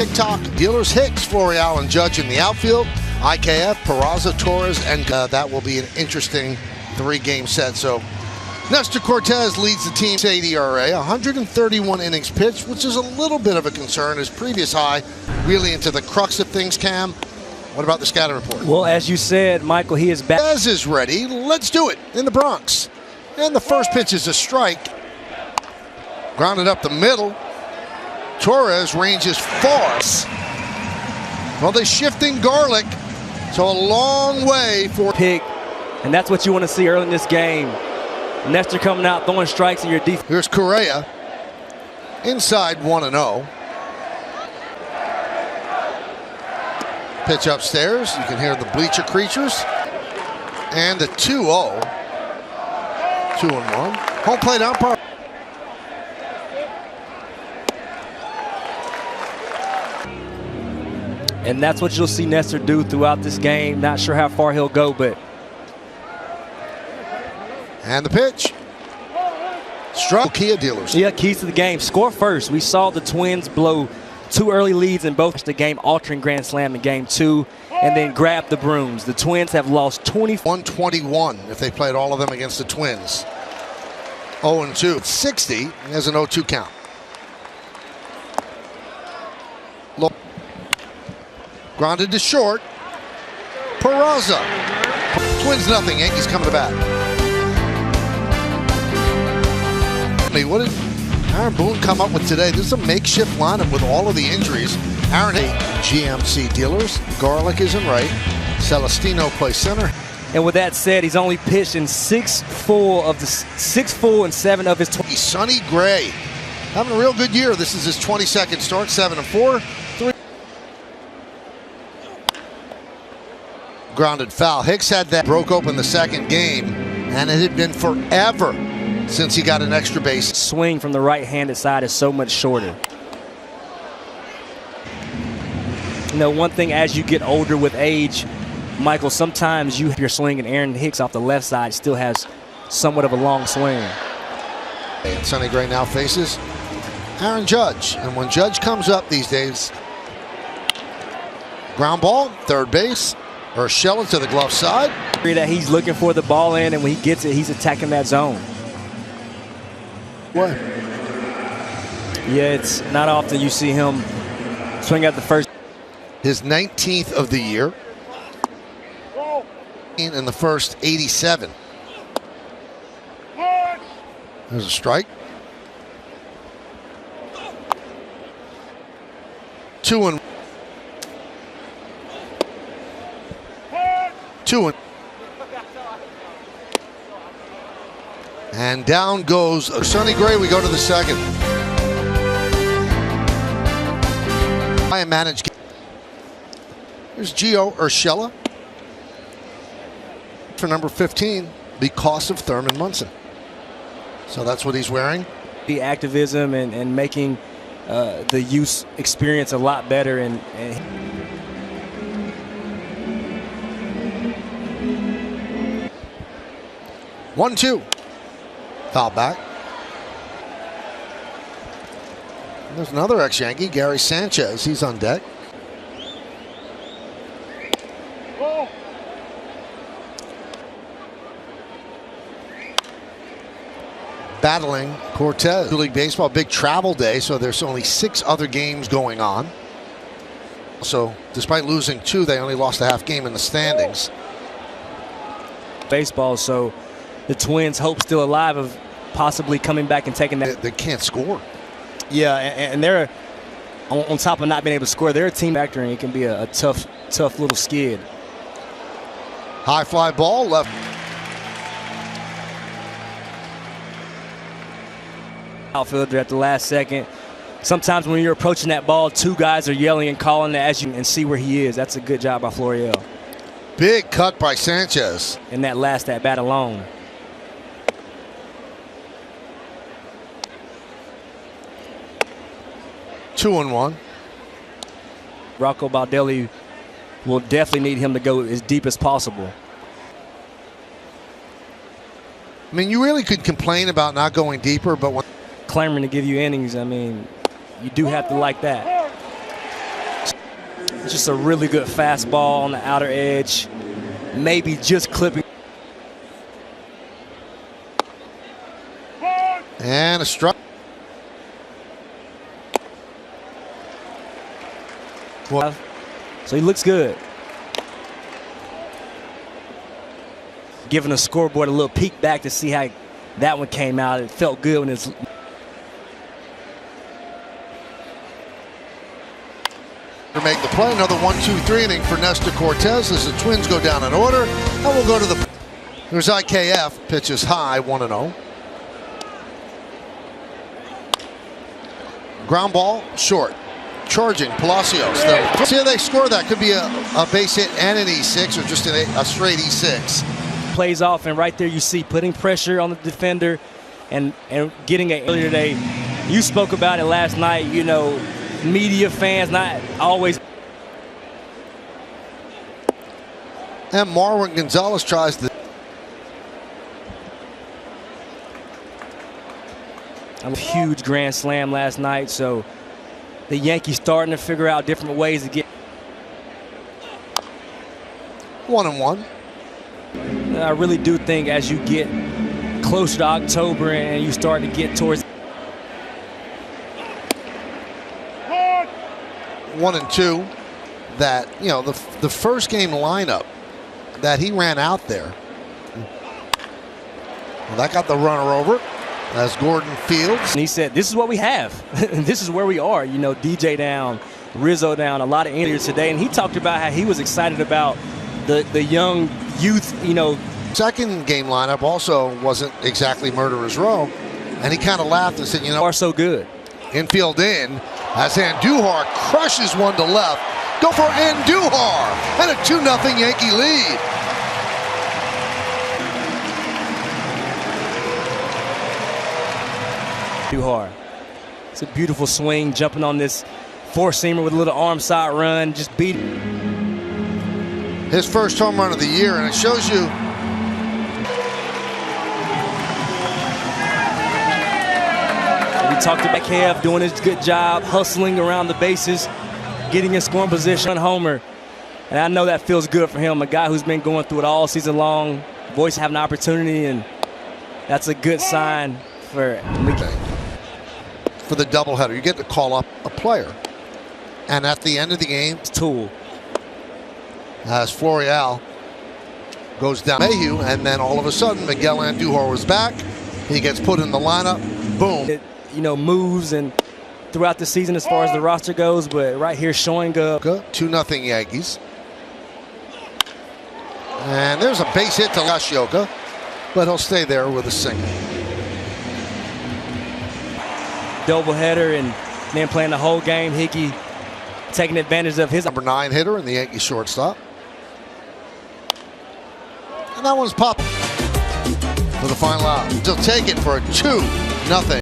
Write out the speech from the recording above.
TikTok, Dealers, Hicks, Florial, and Judge in the outfield. IKF, Peraza, Torres, and that will be an interesting three-game set. So Nestor Cortez leads the team. 8 ERA, 131 innings pitched, which is a little bit of a concern. His previous high, really into the crux of things, Cam. What about the scouting report? Well, as you said, Michael, he is back. Cortez is ready. Let's do it in the Bronx. And the first pitch is a strike. Grounded up the middle. Torres ranges far. Well, they're shifting Garlic, so a long way for pick, and that's what you want to see early in this game. Nestor coming out, throwing strikes in your defense. Here's Correa, inside 1-0. Pitch upstairs, you can hear the bleacher creatures. And the 2-0. 2-1. Home plate umpire. And that's what you'll see Nestor do throughout this game. Not sure how far he'll go, but. And the pitch. Struck. Kia Dealers. Yeah, keys to the game. Score first. We saw the Twins blow 2 early leads in both the game, altering grand slam in game 2, and then grab the brooms. The Twins have lost 121 if they played all of them against the Twins. 0-2. 60 has an 0-2 count. Grounded to short. Peraza. Twins nothing. Yankees coming to bat. What did Aaron Boone come up with today? This is a makeshift lineup with all of the injuries. Aaron GMC Dealers. Garlic is in right. Celestino plays center. And with that said, he's only pitched in 6 full and 7 of his 20. Sonny Gray having a real good year. This is his 22nd start. 7-4. 3. Grounded foul. Hicks had that. Broke open the second game, and it had been forever since he got an extra base. Swing from the right-handed side is so much shorter. You know, one thing as you get older with age, Michael, sometimes you're swinging. Aaron Hicks off the left side still has somewhat of a long swing. And Sonny Gray now faces Aaron Judge. And when Judge comes up these days, ground ball, third base. Urshela to the glove side. That he's looking for the ball in, and when he gets it, he's attacking that zone. What? Yeah, it's not often you see him swing at the first. His 19th of the year. In the first 87. There's a strike. 2-1. 2-1. And down goes Sonny Gray. We go to the second. I manage. Here's Gio Urshela for number 15 because of Thurman Munson. So that's what he's wearing. The activism and making the youth experience a lot better. And 1-2. Foul back. And there's another ex-Yankee, Gary Sanchez. He's on deck. Battling Cortez. League Baseball, big travel day, so there's only 6 other games going on. So despite losing 2, they only lost a half game in the standings. Baseball, so the Twins' hope still alive of possibly coming back and taking that. They can't score. Yeah, and they're on top of not being able to score. They're a team factor, and it can be a tough little skid. High fly ball left. Outfielder at the last second. Sometimes when you're approaching that ball, 2 guys are yelling and calling as you and see where he is. That's a good job by Florial. Big cut by Sanchez. In that last at bat alone. Two and 1. Rocco Baldelli will definitely need him to go as deep as possible. I mean, you really could complain about not going deeper, but when clamoring to give you innings, I mean, you do have to like that. Just a really good fastball on the outer edge. Maybe just clipping. And a strike. So he looks good. Giving the scoreboard a little peek back to see how that one came out. It felt good when it's. To make the play, another 1-2-3 inning for Nestor Cortez as the Twins go down in order. And we'll go to the. Here's IKF, pitches high, 1-0. Ground ball, short. Charging, Palacios. See how they score that. Could be a base hit and an E6 or just a straight E6. Plays off, and right there you see putting pressure on the defender and getting it earlier today. You spoke about it last night, you know, media fans not always. And Marwin Gonzalez tries to. A huge grand slam last night, so the Yankees starting to figure out different ways to get 1-1. I really do think as you get closer to October and you start to get towards 1-2, that, you know, the first game lineup that he ran out there, well, that got the runner over. As Gordon Fields. And he said, this is what we have. This is where we are. You know, DJ down, Rizzo down, a lot of injuries today. And he talked about how he was excited about the young youth, you know. Second game lineup also wasn't exactly murderer's row. And he kind of laughed and said, you know, are so good. Infield in as Andujar crushes one to left. Go for Andujar and a 2-0 Yankee lead. Andujar. It's a beautiful swing, jumping on this four-seamer with a little arm side run, just beat it. His first home run of the year, and it shows you. We talked about KF doing his good job, hustling around the bases, getting in scoring position on homer. And I know that feels good for him, a guy who's been going through it all season long, voice having an opportunity, and that's a good sign for the doubleheader. You get to call up a player, and at the end of the game, tool as Florial goes down Mayhew, and then all of a sudden Miguel Andujar was back. He gets put in the lineup. Boom. It, you know, moves and throughout the season as far as the roster goes, but right here showing up. 2-0 Yankees, and there's a base hit to Yoshioka, but he'll stay there with a single. Doubleheader and then playing the whole game. Hickey taking advantage of his number 9 hitter and the Yankees shortstop. And that one's popped for the final out. He'll take it for a 2-0.